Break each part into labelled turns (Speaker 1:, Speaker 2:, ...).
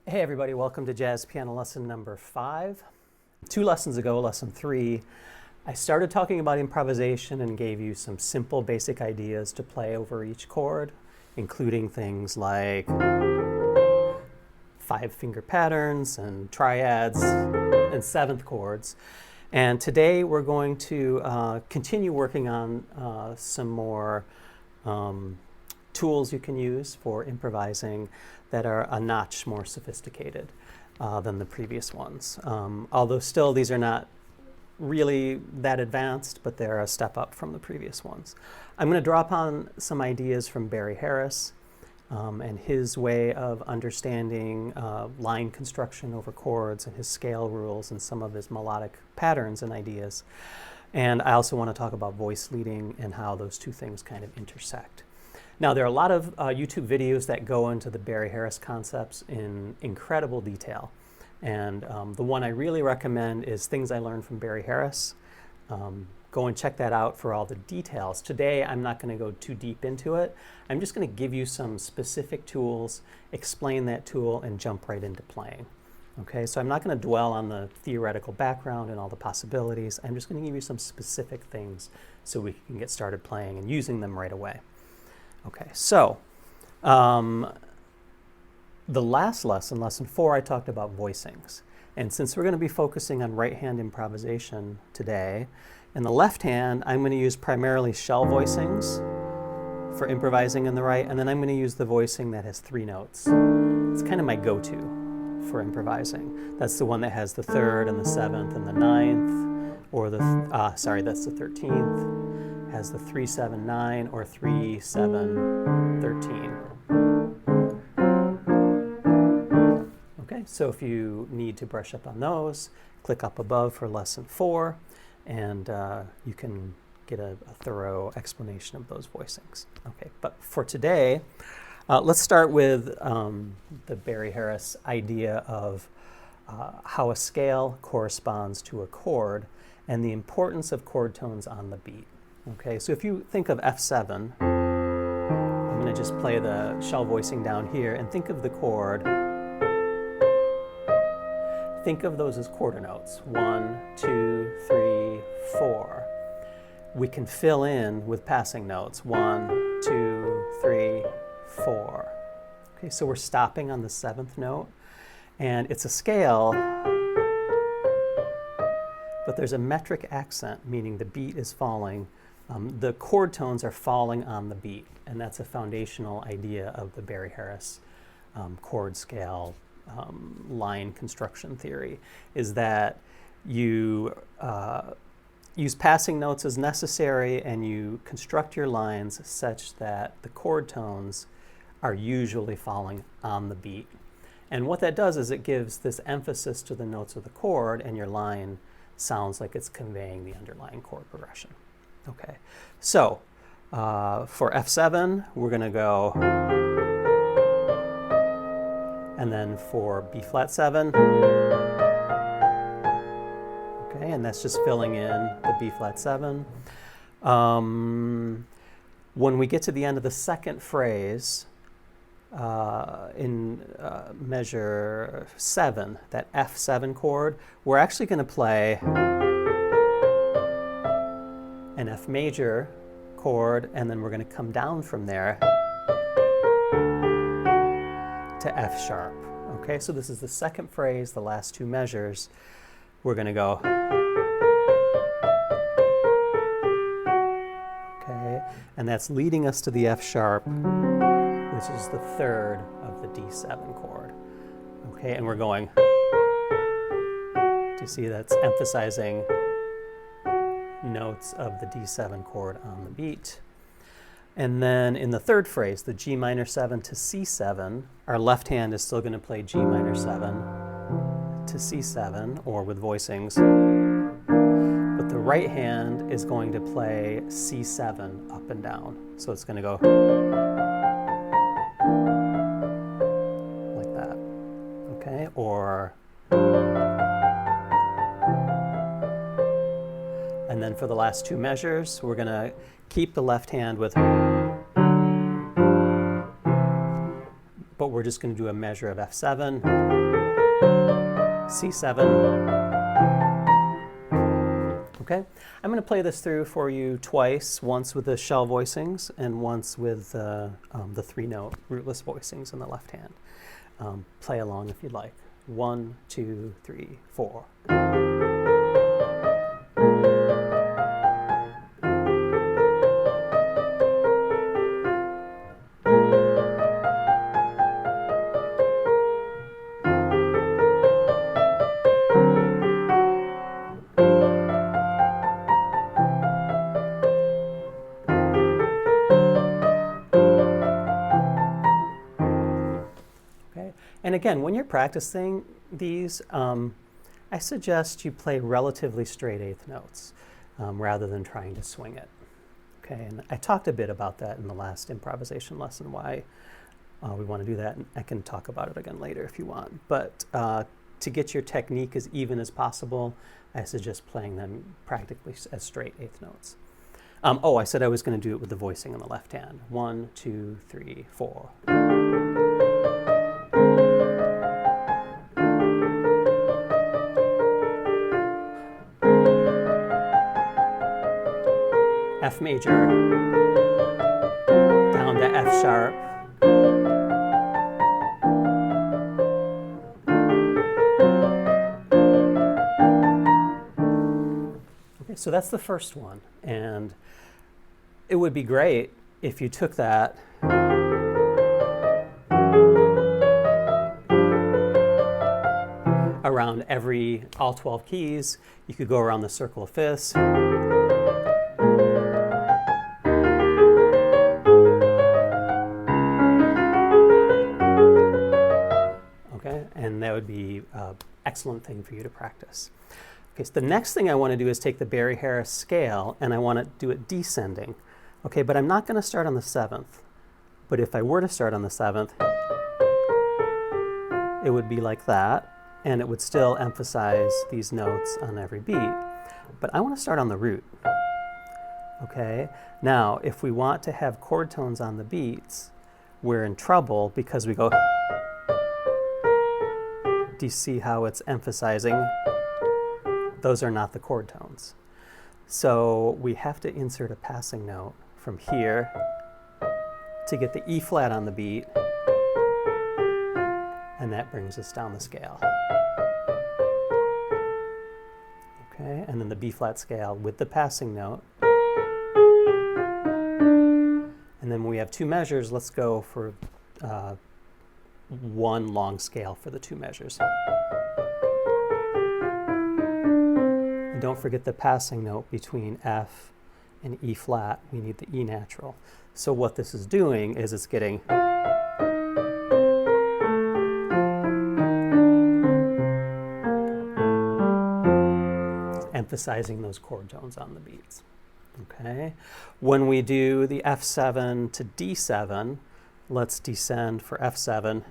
Speaker 1: Hey everybody, welcome to Jazz Piano lesson number 5. 2 lessons ago, lesson 3, I started talking about improvisation and gave you some simple basic ideas to play over each chord, including things like 5-finger patterns and triads and 7th chords. And today we're going to continue working on some more tools you can use for improvising that are a notch more sophisticated than the previous ones. Although still these are not really that advanced, but they're a step up from the previous ones. I'm going to draw upon some ideas from Barry Harris and his way of understanding line construction over chords and his scale rules and some of his melodic patterns and ideas. And I also want to talk about voice leading and how those two things kind of intersect. Now, there are a lot of YouTube videos that go into the Barry Harris concepts in incredible detail. And the one I really recommend is Things I Learned from Barry Harris. Go and check that out for all the details. Today, I'm not going to go too deep into it. I'm just going to give you some specific tools, explain that tool, and jump right into playing. Okay, so I'm not going to dwell on the theoretical background and all the possibilities. I'm just going to give you some specific things so we can get started playing and using them right away. Okay, so the last lesson, lesson 4, I talked about voicings. And since we're going to be focusing on right hand improvisation today, in the left hand, I'm going to use primarily shell voicings for improvising in the right, and then I'm going to use the voicing that has 3 notes. It's kind of my go-to for improvising. That's the one that has the 3rd and the 7th and the 9th, or the, that's the 13th. Has the 3-7-9 or 3-7-13. Okay, so if you need to brush up on those, click up above for lesson 4, and you can get a thorough explanation of those voicings. Okay, but for today, let's start with the Barry Harris idea of how a scale corresponds to a chord and the importance of chord tones on the beat. Okay, so if you think of F7, I'm going to just play the shell voicing down here and think of the chord. Think of those as quarter notes. 1, 2, 3, 4. We can fill in with passing notes. 1, 2, 3, 4. Okay, so we're stopping on the 7th note, and it's a scale, but there's a metric accent, meaning the beat is falling. The chord tones are falling on the beat, and that's a foundational idea of the Barry Harris chord scale line construction theory, is that you use passing notes as necessary and you construct your lines such that the chord tones are usually falling on the beat. And what that does is it gives this emphasis to the notes of the chord, and your line sounds like it's conveying the underlying chord progression. Okay, so for F7, we're going to go, and then for B flat 7, okay, and that's just filling in the B flat 7. When we get to the end of the second phrase, in measure 7, that F7 chord, we're actually going to play an F major chord, and then we're going to come down from there to F sharp. Okay, so this is the second phrase, the last 2 measures. We're going to go. Okay, and that's leading us to the F sharp, which is the 3rd of the D7 chord. Okay, and we're going. Do you see that's emphasizing notes of the D7 chord on the beat? And then in the 3rd phrase, the G minor 7 to C7, our left hand is still going to play G minor 7 to C7, or with voicings, but the right hand is going to play C7 up and down. So it's going to go like that, okay? Or, and then for the last 2 measures, we're going to keep the left hand with, but we're just going to do a measure of F7, C7. Okay, I'm going to play this through for you twice, once with the shell voicings and once with the 3-note rootless voicings in the left hand. Play along if you'd like. 1, 2, 3, 4. And again, when you're practicing these, I suggest you play relatively straight eighth notes rather than trying to swing it. Okay, and I talked a bit about that in the last improvisation lesson, why we want to do that, and I can talk about it again later if you want. But to get your technique as even as possible, I suggest playing them practically as straight eighth notes. I said I was going to do it with the voicing in the left hand. 1, 2, 3, 4. F major, down to F sharp, okay, so that's the first one, and it would be great if you took that around all 12 keys. You could go around the circle of fifths. And that would be an excellent thing for you to practice. Okay, so the next thing I want to do is take the Barry Harris scale, and I want to do it descending. Okay, but I'm not going to start on the 7th. But if I were to start on the 7th, it would be like that, and it would still emphasize these notes on every beat. But I want to start on the root. Okay, now if we want to have chord tones on the beats, we're in trouble because we go. Do you see how it's emphasizing? Those are not the chord tones. So we have to insert a passing note from here to get the E flat on the beat, and that brings us down the scale. Okay, and then the B flat scale with the passing note. And then when we have two measures, let's go for one long scale for the two measures. And don't forget the passing note between F and E flat. We need the E natural. So what this is doing is it's getting emphasizing those chord tones on the beats. Okay. When we do the F7 to D7, let's descend for F7.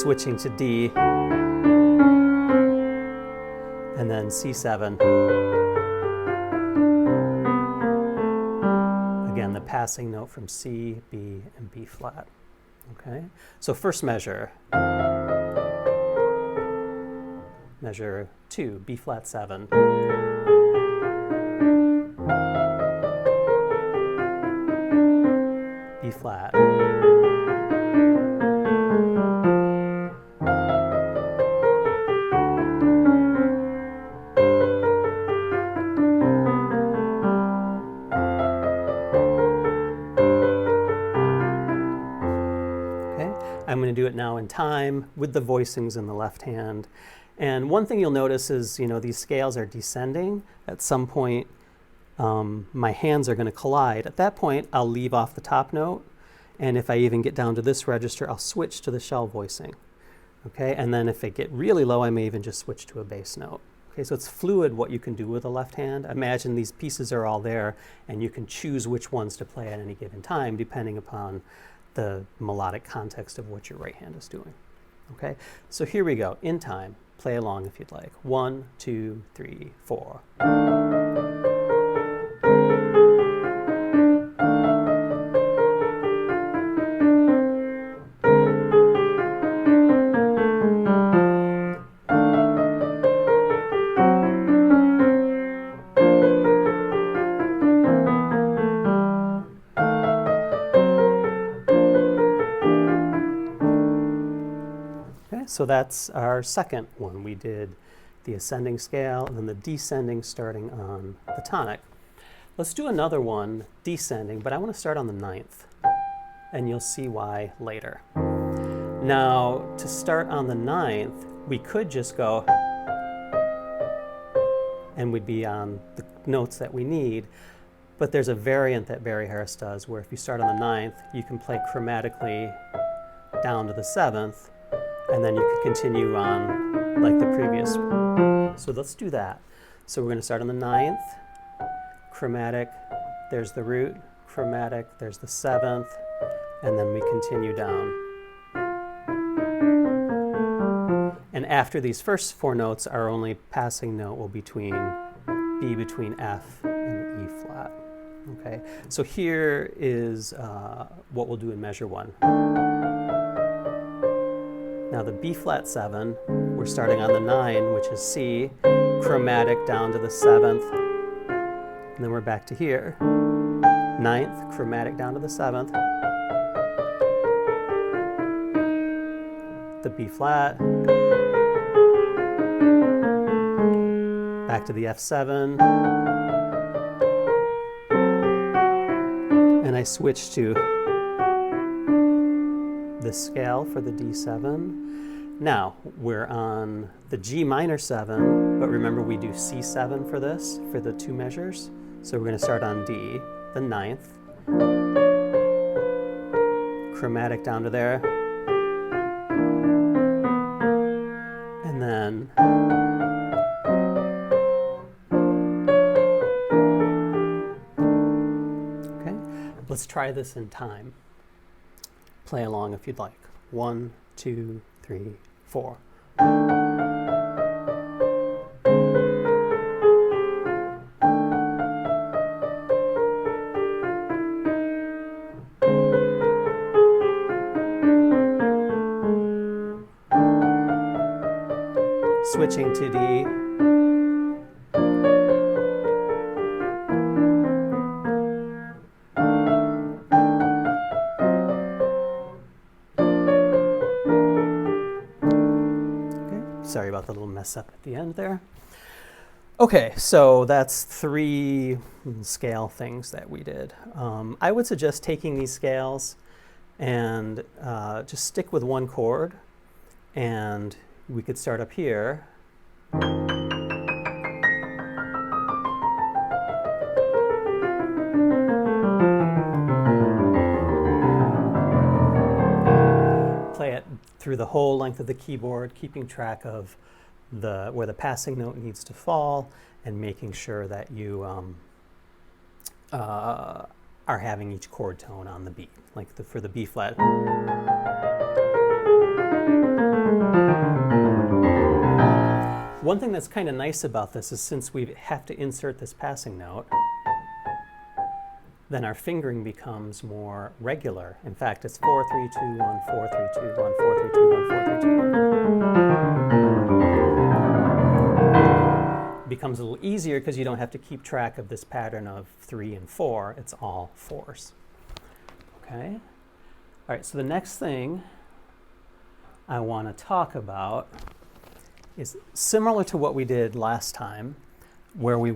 Speaker 1: Switching to D. And then C7. Again, the passing note from C, B, and B flat. Okay? So first measure. Measure 2, B flat 7. B flat. Okay, I'm going to do it now in time with the voicings in the left hand. And one thing you'll notice is, these scales are descending. At some point, my hands are going to collide. At that point, I'll leave off the top note. And if I even get down to this register, I'll switch to the shell voicing. Okay, and then if I get really low, I may even just switch to a bass note. Okay, so it's fluid what you can do with the left hand. Imagine these pieces are all there, and you can choose which ones to play at any given time, depending upon the melodic context of what your right hand is doing. Okay, so here we go, in time. Play along if you'd like. 1, 2, 3, 4. so that's our second one. We did the ascending scale and then the descending starting on the tonic. Let's do another one, descending, but I want to start on the ninth, and you'll see why later. Now, to start on the ninth, we could just go, and we'd be on the notes that we need, but there's a variant that Barry Harris does where if you start on the ninth, you can play chromatically down to the seventh, and then you could continue on like the previous. So let's do that. So we're going to start on the ninth, chromatic, there's the root, chromatic, there's the seventh, and then we continue down. And after these first four notes, our only passing note will be be between F and E flat. Okay, so here is what we'll do in measure one. Now the B flat 7, we're starting on the 9, which is C, chromatic down to the 7th, and then we're back to here. 9th, chromatic down to the 7th, the B flat, back to the F7, and I switch to this scale for the D7. Now, we're on the G minor 7, but remember we do C7 for this, for the two measures. So we're going to start on D, the 9th, chromatic down to there, and then okay, let's try this in time. Play along if you'd like. 1, 2, 3, 4. Switching to D. Sorry about the little mess up at the end there. Okay, so that's 3 scale things that we did. I would suggest taking these scales and just stick with one chord, and we could start up here. Play it through the whole length of the keyboard, keeping track of where the passing note needs to fall and making sure that you are having each chord tone on the beat, like for the B flat. One thing that's kind of nice about this is since we have to insert this passing note, then our fingering becomes more regular. In fact, it's 4, 3, 2, 1, 4, 3, 2, 1, 4, 3, 2, 1, 4, 3, 2, 1. It becomes a little easier because you don't have to keep track of this pattern of 3 and 4. It's all 4s. Okay? All right, so the next thing I want to talk about is similar to what we did last time, where we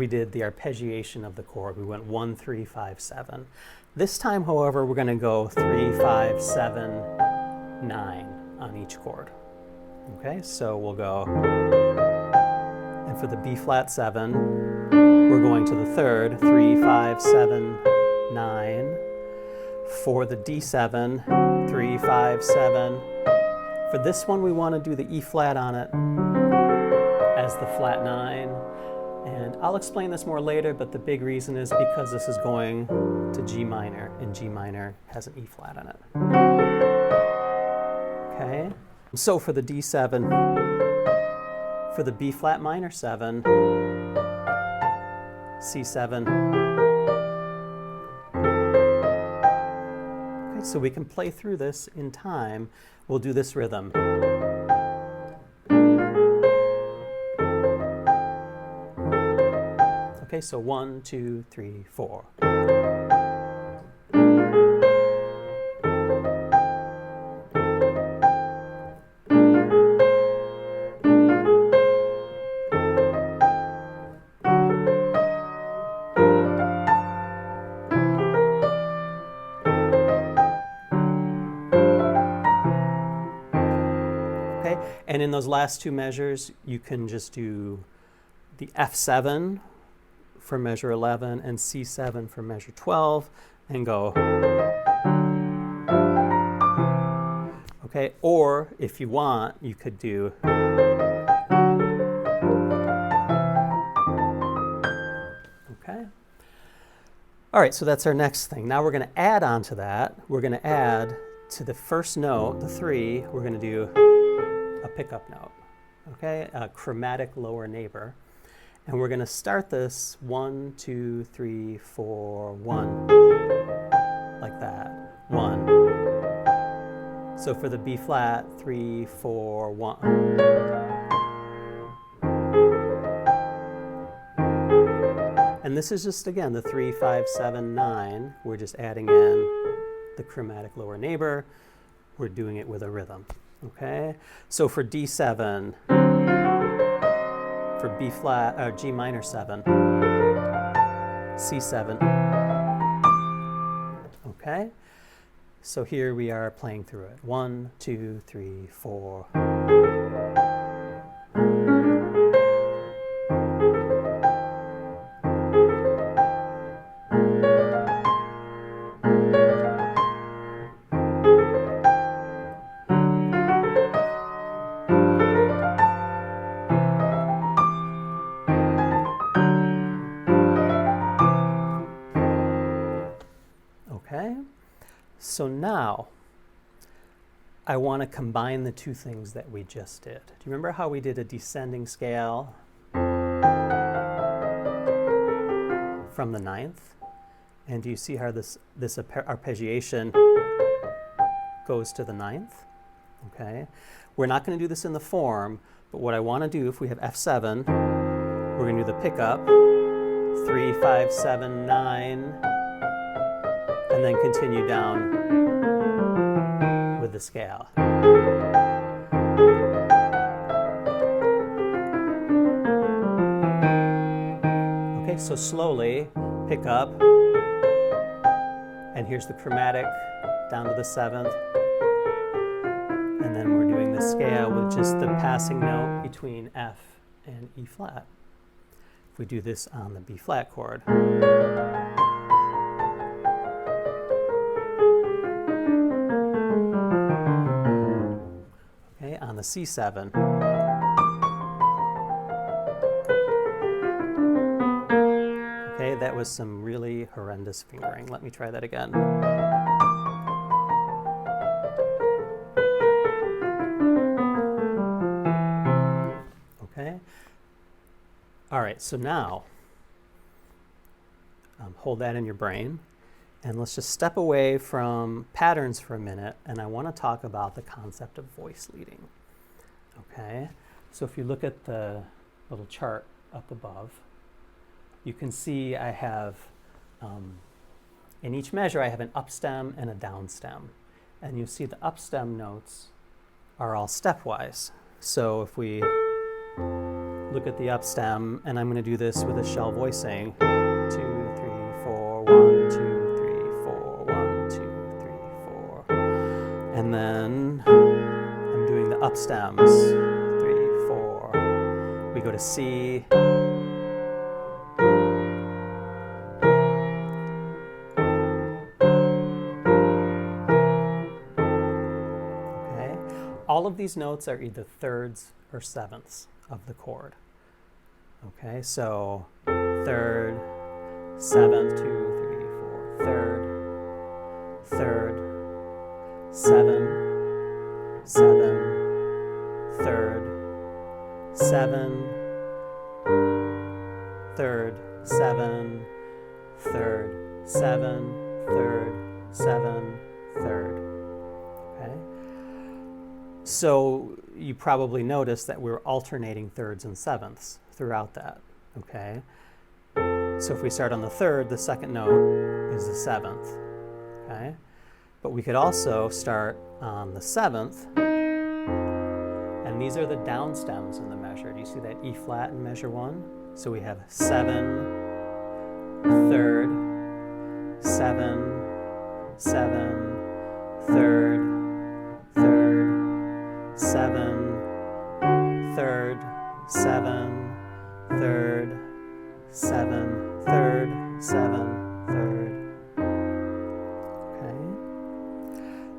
Speaker 1: did the arpeggiation of the chord. We went 1, 3, 5, 7. This time, however, we're going to go 3, 5, 7, 9 on each chord. Okay, so we'll go, and for the B flat 7, we're going to the 3rd, 3, 5, 7, 9. For the D7, 3, 5, 7. For this one, we want to do the E flat on it as the flat 9. And I'll explain this more later, but the big reason is because this is going to G minor, and G minor has an E flat on it. Okay? So for the D7, for the B flat minor 7, C7. Okay, so we can play through this in time. We'll do this rhythm. Okay, so 1, 2, 3, 4. And in those last two measures, you can just do the F7 for measure 11 and C7 for measure 12 and go. Okay, or if you want, you could do. Okay. All right, so that's our next thing. Now we're going to add on to that. We're going to add to the first note, the 3, we're going to do a pickup note, okay, a chromatic lower neighbor. And we're going to start this 1, 2, 3, 4, 1, like that, 1. So for the B flat, 3, 4, 1. And this is just, again, the 3, 5, 7, 9. We're just adding in the chromatic lower neighbor. We're doing it with a rhythm, okay? So for D7, for B flat, or G minor 7, C7, okay? So here we are playing through it. 1, 2, 3, 4. Okay? So now, I want to combine the two things that we just did. Do you remember how we did a descending scale from the 9th? And do you see how this arpeggiation goes to the 9th? Okay. We're not going to do this in the form, but what I want to do, if we have F7, we're going to do the pickup, 3, 5, 7, 9, and then continue down with the scale. Okay, so slowly pick up, and here's the chromatic down to the 7th, and then we're doing the scale with just the passing note between F and E flat. If we do this on the B flat chord. On the C7. Okay, that was some really horrendous fingering. Let me try that again. Okay. All right, so now hold that in your brain. And let's just step away from patterns for a minute, and I want to talk about the concept of voice leading. Okay, so if you look at the little chart up above, you can see I have, in each measure, I have an up stem and a down stem. And you see the up stem notes are all stepwise. So if we look at the up stem, and I'm going to do this with a shell voicing, 2, 3, 4, 1, 2, and then I'm doing the up stems, 3, 4. We go to C. Okay. All of these notes are either thirds or sevenths of the chord. Okay, so 3rd, 7th, 2, 3, 4, 3rd, 3rd, 7, 7, 3rd, 7, 3rd, 7, 3rd, 7, 3rd, 7, 3rd. Okay? So you probably noticed that we're alternating thirds and sevenths throughout that. Okay? So if we start on the 3rd, the second note is the 7th. Okay? But we could also start on the 7th, and these are the down stems in the measure. Do you see that E flat in measure 1? So we have 7, 3rd, 7, 7, 3rd, 3rd, 7,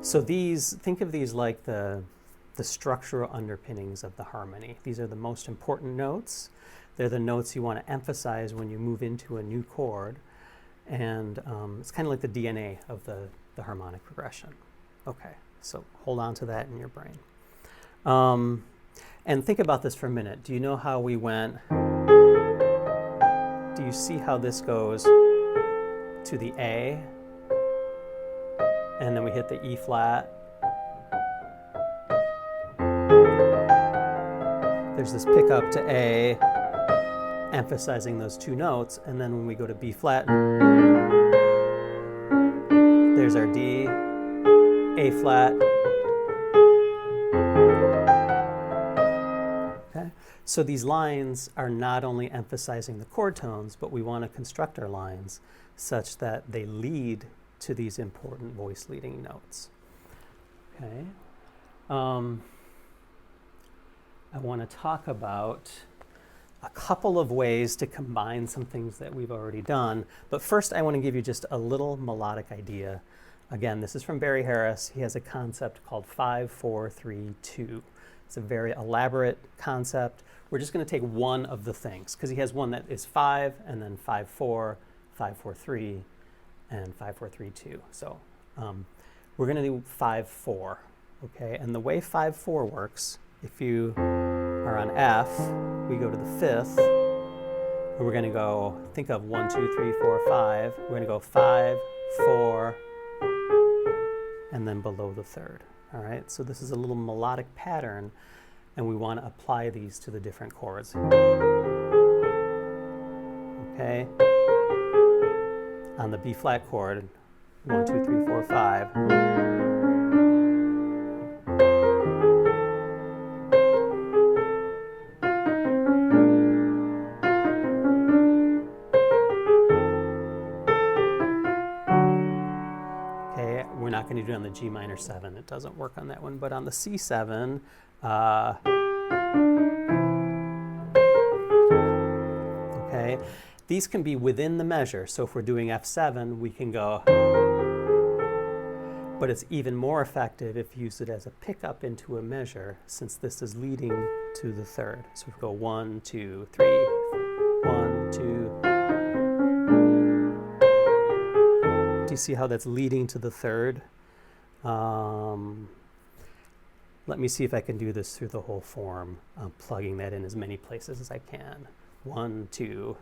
Speaker 1: So think of these like the structural underpinnings of the harmony. These are the most important notes. They're the notes you want to emphasize when you move into a new chord. And it's kind of like the DNA of the harmonic progression. Okay, so hold on to that in your brain. And think about this for a minute. Do you know how we went? Do you see how this goes to the A? And then we hit the E flat. There's this pickup to A, emphasizing those two notes. And then when we go to B flat, there's our D, A flat. Okay? So these lines are not only emphasizing the chord tones, but we want to construct our lines such that they lead to these important voice leading notes. Okay. I want to talk about a couple of ways to combine some things that we've already done. But first, I want to give you just a little melodic idea. Again, this is from Barry Harris. He has a concept called 5-4-3-2. It's a very elaborate concept. We're just going to take one of the things, because he has one that is 5, and then 5-4, 5-4-3, and 5-4-3-2. So we're going to do 5-4, okay? And the way 5-4 works, if you are on F, we go to the 5th, and we're going to go, think of 1, 2, 3, 4, 5. We're going to go 5, 4, and then below the 3rd, all right? So this is a little melodic pattern, and we want to apply these to the different chords. Okay? On the B flat chord, 1, 2, 3, 4, 5. Okay, we're not going to do it on the G minor 7. It doesn't work on that one, but on the C7, okay, these can be within the measure. So if we're doing F7, we can go, but it's even more effective if you use it as a pickup into a measure, since this is leading to the 3rd. So we go 1, 2, 3, 1, 2. Do you see how that's leading to the 3rd? Let me see if I can do this through the whole form. I'm plugging that in as many places as I can. 1, 2.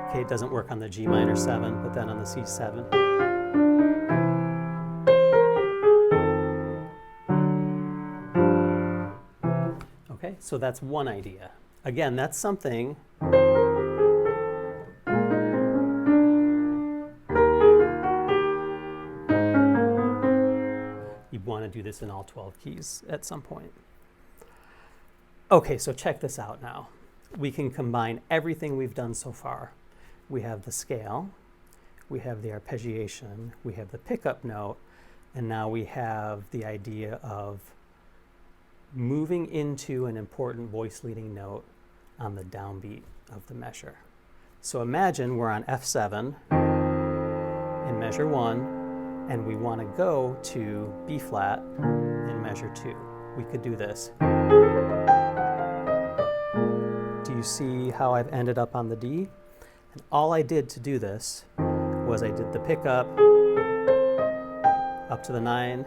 Speaker 1: Okay, it doesn't work on the G minor 7, but then on the C7. Okay, so that's one idea. Again, that's something you want to do this in all 12 keys at some point. Okay, so check this out now. We can combine everything we've done so far. We have the scale, we have the arpeggiation, we have the pickup note, and now we have the idea of moving into an important voice leading note on the downbeat of the measure. So imagine we're on F7 in measure 1, and we want to go to B flat in measure 2. We could do this. Do you see how I've ended up on the D? And all I did to do this was I did the pickup up to the 9,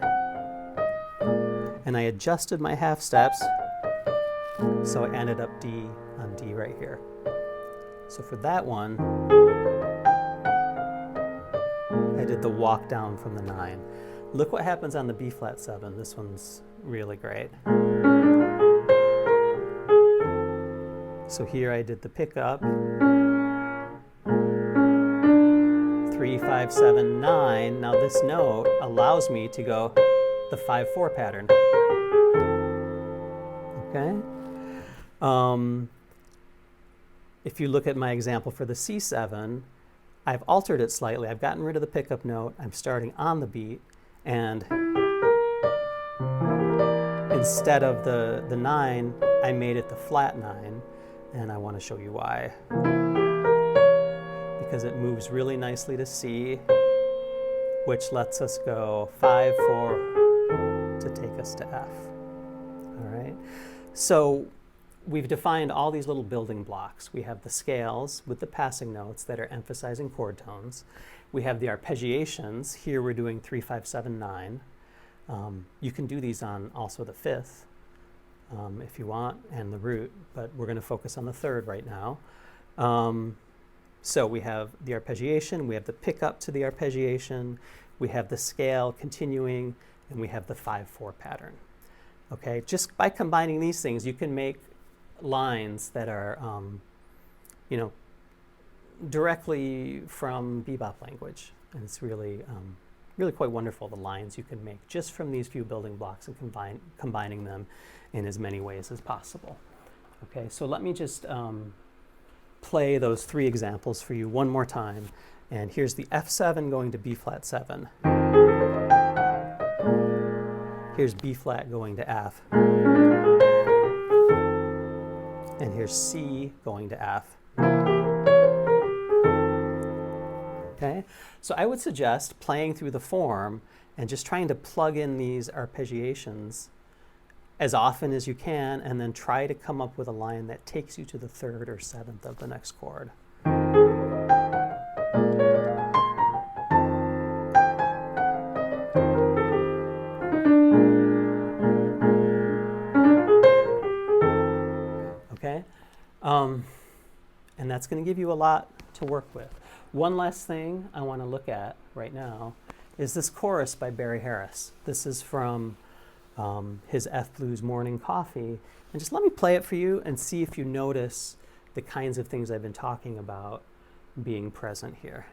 Speaker 1: and I adjusted my half steps, so I ended up D on D right here. So for that one, I did the walk down from the 9. Look what happens on the B flat 7. This one's really great. So here I did the pickup, 3, 5, 7, 9. Now this note allows me to go the 5-4 pattern. Okay? If you look at my example for the C7, I've altered it slightly. I've gotten rid of the pickup note. I'm starting on the beat, and instead of the 9, I made it the flat 9, and I want to show you why. Because it moves really nicely to C, which lets us go 5, 4 to take us to F. All right. So we've defined all these little building blocks. We have the scales with the passing notes that are emphasizing chord tones. We have the arpeggiations. Here we're doing 3, 5, 7, 9. You can do these on also the 5th if you want, and the root, but we're going to focus on the 3rd right now. So we have the arpeggiation, we have the pickup to the arpeggiation, we have the scale continuing, and we have the 5-4 pattern. Okay, just by combining these things, you can make lines that are, you know, directly from bebop language, and it's really, really quite wonderful, the lines you can make just from these few building blocks and combining them in as many ways as possible. Okay, so let me just play those 3 examples for you one more time. And here's the F7 going to B flat 7. Here's B flat going to F. And here's C going to F. Okay, so I would suggest playing through the form and just trying to plug in these arpeggiations as often as you can, and then try to come up with a line that takes you to the 3rd or 7th of the next chord. Okay, and that's going to give you a lot to work with. One last thing I want to look at right now is this chorus by Barry Harris. This is from his F Blues Morning Coffee. And just let me play it for you and see if you notice the kinds of things I've been talking about being present here.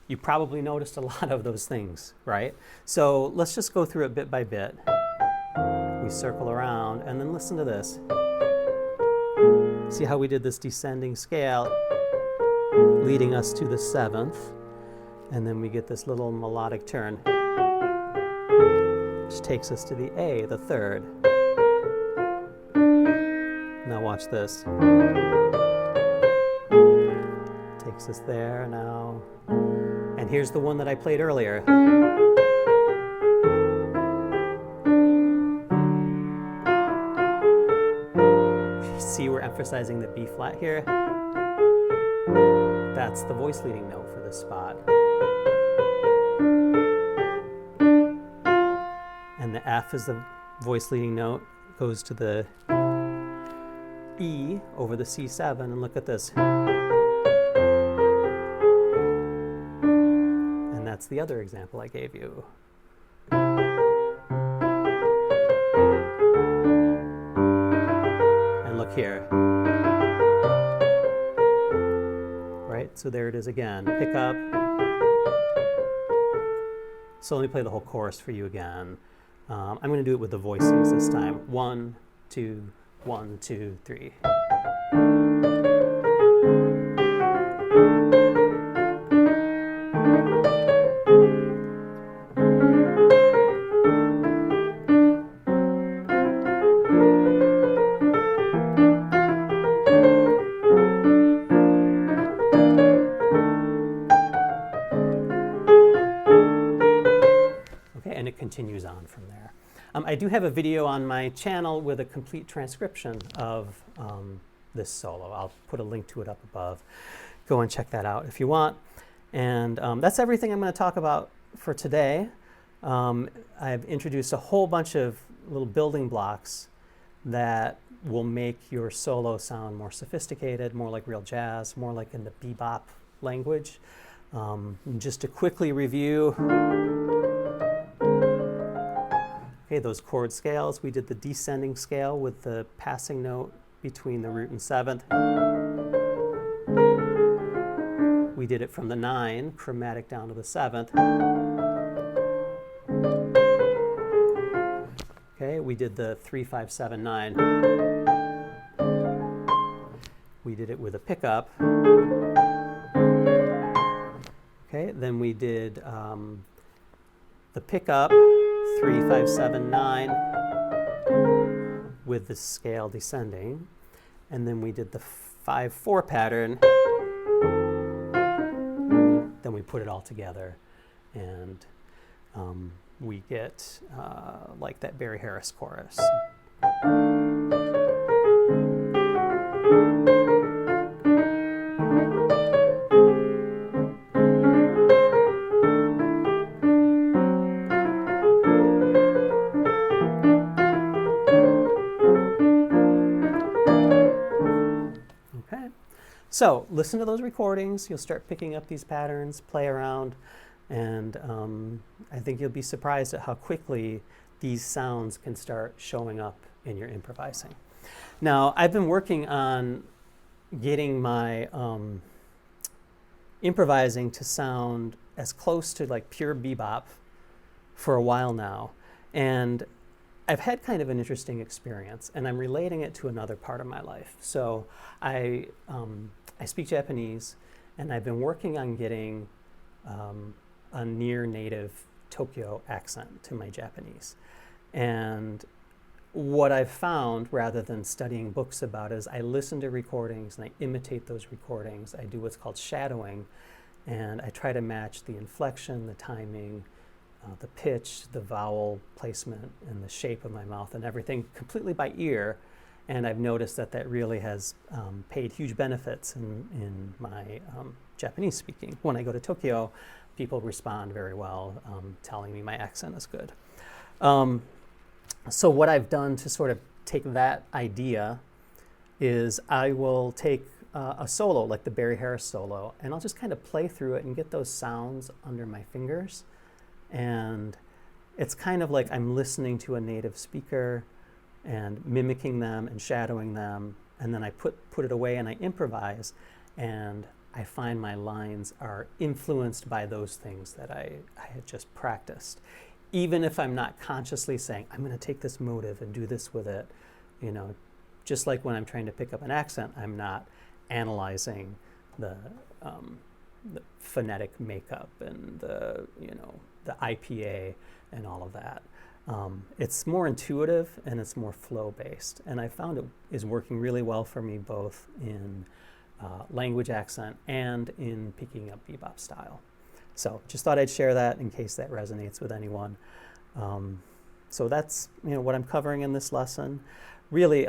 Speaker 1: You probably noticed a lot of those things, right? So let's just go through it bit by bit. We circle around, and then listen to this. See how we did this descending scale leading us to the 7th, and then we get this little melodic turn, which takes us to the A, the 3rd. Now watch this. Takes us there now. And here's the one that I played earlier. See, we're emphasizing the B flat here. That's the voice leading note for this spot. And the F is the voice leading note, goes to the E over the C7, and look at this. That's the other example I gave you. And look here. Right, so there it is again. Pick up. So let me play the whole chorus for you again. I'm going to do it with the voicings this time. 1, 2, 1, 2, 3. And it continues on from there. I do have a video on my channel with a complete transcription of this solo. I'll put a link to it up above. Go and check that out if you want. And that's everything I'm going to talk about for today. I've introduced a whole bunch of little building blocks that will make your solo sound more sophisticated, more like real jazz, more like in the bebop language. Just to quickly review, okay, those chord scales. We did the descending scale with the passing note between the root and 7th. we did it from the 9, chromatic down to the 7th. Okay, we did the 3, 5, 7, 9. We did it with a pickup. Okay, then we did the pickup, 3, 5, 7, 9, with the scale descending. And then we did the 5, 4 pattern. Then we put it all together, and we get like that Barry Harris chorus. So listen to those recordings. You'll start picking up these patterns, play around, and I think you'll be surprised at how quickly these sounds can start showing up in your improvising. Now, I've been working on getting my improvising to sound as close to like pure bebop for a while now, and I've had kind of an interesting experience, and I'm relating it to another part of my life. So I speak Japanese, and I've been working on getting a near native Tokyo accent to my Japanese. And what I've found, rather than studying books about it, is I listen to recordings and I imitate those recordings. I do what's called shadowing, and I try to match the inflection, the timing, the pitch, the vowel placement, and the shape of my mouth and everything completely by ear. And I've noticed that that really has paid huge benefits in my Japanese speaking. When I go to Tokyo, people respond very well, telling me my accent is good. So what I've done to sort of take that idea is I will take a solo, like the Barry Harris solo, and I'll just kind of play through it and get those sounds under my fingers. And it's kind of like I'm listening to a native speaker and mimicking them and shadowing them, and then I put it away and I improvise, and I find my lines are influenced by those things that I had just practiced. Even if I'm not consciously saying, I'm going to take this motive and do this with it, you know, just like when I'm trying to pick up an accent, I'm not analyzing the phonetic makeup and the IPA and all of that. It's more intuitive and it's more flow-based, and I found it is working really well for me both in language accent and in picking up bebop style. So just thought I'd share that in case that resonates with anyone. So that's what I'm covering in this lesson. Really,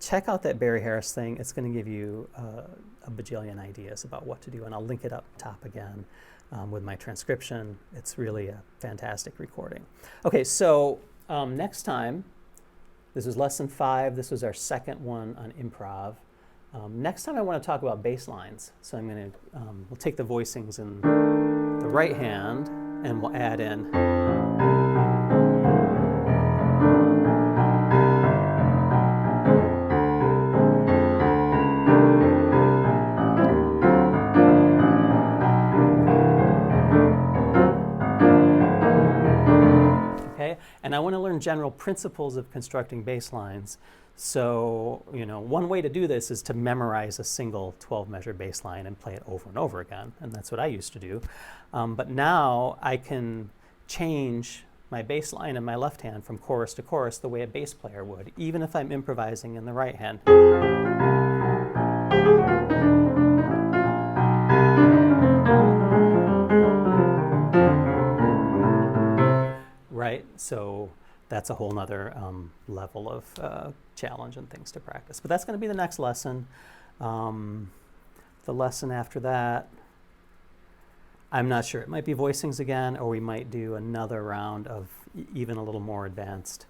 Speaker 1: check out that Barry Harris thing. It's going to give you a bajillion ideas about what to do, and I'll link it up top again with my transcription. It's really a fantastic recording. Okay, so next time, this was lesson 5. This was our second one on improv. Next time I want to talk about bass lines. So I'm going to, we'll take the voicings in the right hand and we'll add in. Okay, and I want to learn general principles of constructing bass lines. So, one way to do this is to memorize a single 12-measure bass line and play it over and over again, and that's what I used to do. But now I can change my bass line in my left hand from chorus to chorus the way a bass player would, even if I'm improvising in the right hand. Right? So that's a whole nother level of challenge and things to practice. But that's going to be the next lesson. The lesson after that, I'm not sure. It might be voicings again, or we might do another round of even a little more advanced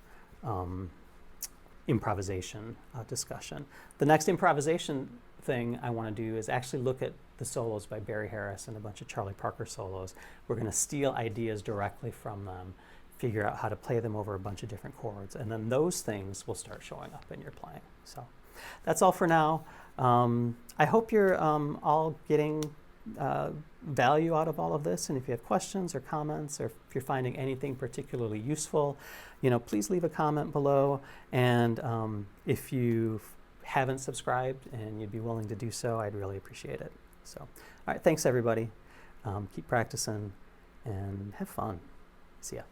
Speaker 1: improvisation discussion. The next improvisation thing I want to do is actually look at the solos by Barry Harris and a bunch of Charlie Parker solos. We're going to steal ideas directly from them, figure out how to play them over a bunch of different chords, and then those things will start showing up in your playing. So that's all for now. I hope you're all getting value out of all of this, and if you have questions or comments, or if you're finding anything particularly useful, please leave a comment below. And if you haven't subscribed and you'd be willing to do so, I'd really appreciate it. So, all right, thanks everybody. Keep practicing and have fun. See ya.